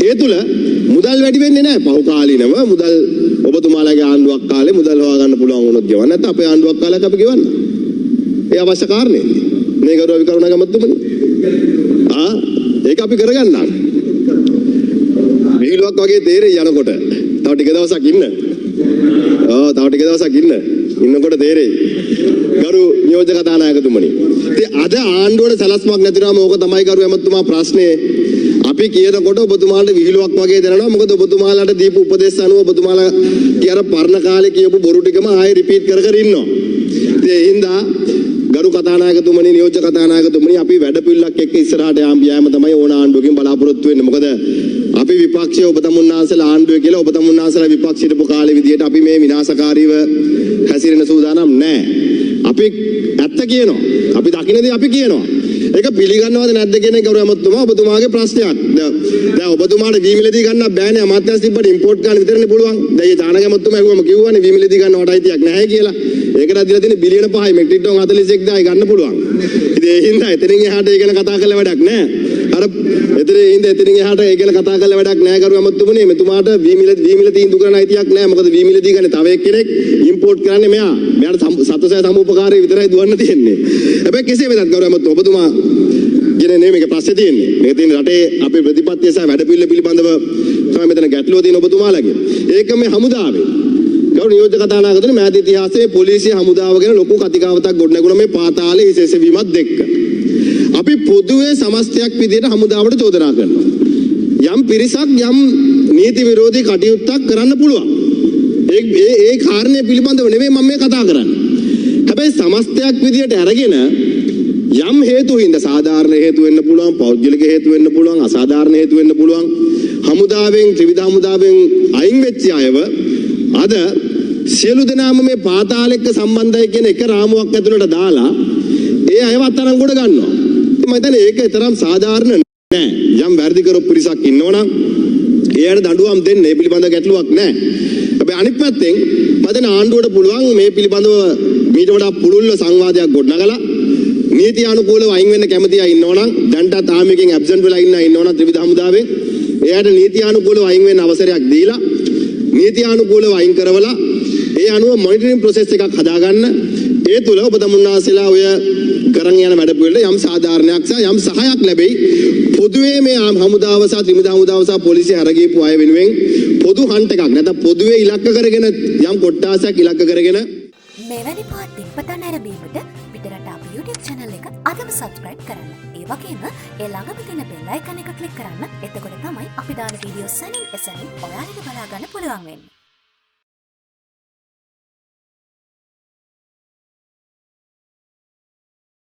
ඒ තුල මුදල් වැඩි වෙන්නේ නැහැ. පහු කාලිනව මුදල් ඔබතුමාලගේ ආණ්ඩුවක් කාලේ මුදල් හොයා ගන්න පුළුවන් වුණොත් ගෙවන්න. නැත්නම් අපේ ආණ්ඩුවක් කාලයක් අපි ගෙවන්න. ඒ අවශ්‍ය කාරණේ. මේ ගරුව විකරුණා ගමතුමනි. ඒක අපි කරගන්නවා. විහිළුවක් වගේ තේරෙයි යනකොට. තව ටික දවසක් ඉන්න. තව ටික දවසක් ඉන්නකොට තේරෙයි. ගරු නියෝජක කතානායකතුමනි. ඉතින් අද ආණ්ඩුවට සලස්මක් නැතිවම ඕක තමයි ගරු ඇමතුමා ප්‍රශ්නේ. අපි කියනකොට ඔබතුමාලට විහිළුවක් වගේ දැනෙනවා. මොකද ඔබතුමාලට දීපු උපදේශ අනුව ඔබතුමාලා කියන පරණ කාලේ කියපු බොරු ටිකම ආයෙ රිපීට් කර කර ඉන්නවා. ඉතින් ඒ හින්දා ගරු කතානායකතුමනි නියෝජක කතානායකතුමනි අපි වැඩ පිළිලක් එක්ක ඉස්සරහට යෑම තමයි ඕන ආණ්ඩුවකින් බලාපොරොත්තු වෙන්නේ. මොකද අපි විපක්ෂයේ ඔබ තමුන්නාන්සලා ආණ්ඩුවේ කියලා ඔබ තමුන්නාන්සලා විපක්ෂයට පො කාලේ විදියට අපි මේ විනාශකාරීව හැසිරෙන සූදානම් නැහැ. අපි ඇත්ත කියනවා. අපි දකින්නේ අපි කියනවා. ඒක පිළිගන්නවද නැද්ද කියන එක ගරු ඇමතුමා ඔබතුමාගේ ප්‍රශ්නයක්. දැන් ඔබතුමාට වීමිලදී ගන්න බෑනේ අමාත්‍යාංශ තිබ්බට ඉම්පෝට් ගන්න විතරනේ පුළුවන්. දැන් ඒ දානක ඇමතුමා ඇහුවම කිව්වනේ වීමිලදී ගන්නවට අයිතියක් නැහැ කියලා. ඒකට දීලා තියෙන බිලියන 5යි මෙට්‍රික් ටන් 41000යි ගන්න පුළුවන්. ඉතින් ඒ හින්දා එතනින් එහාට ඒ ගැන කතා කරලා වැඩක් නැහැ. අර එතනින් එහාට ඒ ගැන කතා කරලා වැඩක් නැහැ ගරු ඇමතුමනි. මෙතුමාට වීමිල තීන්දුව කරන්න අයිතියක් නැහැ. මොකද වීමිලදී ගන්නේ තව එක්කෙනෙක් ඉම්පෝට් කරන්නේ මෙයා. මෙයාට සතසය සමුපකාරී විතරයි දුවන්න තියෙන්නේ. හැබැයි කෙසේ වෙතත් ගරු ඇමතුමා ඔබතුමා කියන්නේ නේ මේක ප්‍රශ්නේ තියෙන්නේ. මේක තියෙන රටේ අපේ ප්‍රතිපත්තිය සහ වැඩපිළිවෙල පිළිබඳව තමයි මෙතන ගැටලුව තියෙන ඔබතුමාලගේ. ඒක මේ හමුදාවේ. ගරු නියෝජක කතානායකතුමනි මෑත ඉතිහාසයේ පොලිසිය හමුදාව ගැන ලොකු කතිකාවතක් ගොඩනැගුණා මේ පාතාලේ විශේෂවීමත් එක්ක. අපි පොදුවේ සමස්තයක් විදිහට හමුදාවට චෝදනා කරනවා. යම් පිරිසක් යම් නීති විරෝධී කටයුත්තක් කරන්න පුළුවන්. ඒ කාරණේ පිළිබඳව නෙවෙයි මම මේ කතා කරන්නේ. හැබැයි සමස්තයක් විදිහට අරගෙන යම් හේතු හින්දා සාධාරණ හේතු වෙන්න පුළුවන්, පෞද්ගලික හේතු වෙන්න පුළුවන්, අසාධාරණ හේතු වෙන්න පුළුවන්. හමුදාවෙන් ත්‍රිවිධ හමුදාවෙන් අයින් වෙච්ච අයව අද සියලු දෙනාම මේ පාතාලෙක සම්බන්ධයි කියන එක රාමුවක් ඇතුළට දාලා ඒ අයව අත්අඩංගුවට ගන්නවා. ඉතින් මම හිතන්නේ ඒක තරම් සාධාරණ නෑ. යම් වැරදි කරපු පිරිසක් ඉන්නවනම් එයාට දඬුවම් දෙන්න ඒ පිළිබඳව ගැටලුවක් නෑ. හැබැයි අනිත් පැත්තෙන් පදන ආණ්ඩුවට පුළුවන් මේ පිළිබඳව මීට වඩා පුළුල්ව සංවාදයක් ගොඩනගලා නීති අනුකූලව අයින් වෙන්න කැමති අය ඉන්නවනම් දැන්ටත් ආමිකෙන් ඇබ්සන්ට් වෙලා ඉන්න අය ඉන්නවනම් ත්‍රිවිධ හමුදාවෙන් එයාට නීති අනුකූලව අයින් වෙන්න අවසරයක් දීලා නීති අනුකූලව අයින් කරවලා ඒ අනුව මොනිටරින් ප්‍රොසෙස් එකක් හදාගන්න. ඒ තුල ඔබ තමුන්නාසලා ඔය කරන් යන වැඩ පිළිවෙල යම් සාධාරණයක් සහ යම් සහායක් ලැබෙයි. පොදුවේ මේ හමුදාව සහ ත්‍රිවිධ හමුදාව සහ පොලිසිය අරගීපු අය වෙනුවෙන් පොදු හන්ට් එකක් නැත්නම් පොදුවේ ඉලක්ක කරගෙන යම් කොට්ටාසයක් ඉලක්ක කරගෙන මෙවැනි පාත් දිනපතා නැරඹීමට පිටරට අපේ YouTube channel එක අදම subscribe කරන්න. ඒ වගේම ඒ ළඟම තියෙන bell icon එක click කරන්න. එතකොට තමයි අපි දාන වීඩියෝ සැනින් එසැනින් ඔයාලට බලා ගන්න පුළුවන් වෙන්නේ.